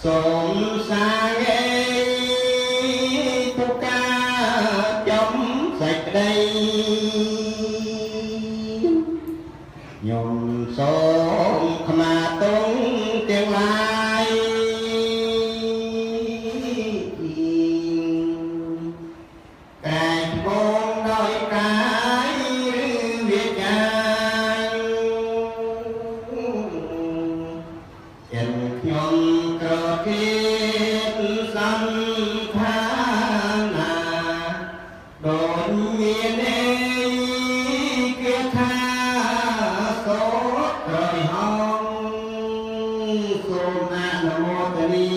B: sôm sang ấy tất cả trong sạch đây nhung sôm mà tung tiếng lai cái môn đôi cái việt nam chân nhung cờ kiết sân tháng là đồn miền ấy kia tha số trời hông sôm an mô tani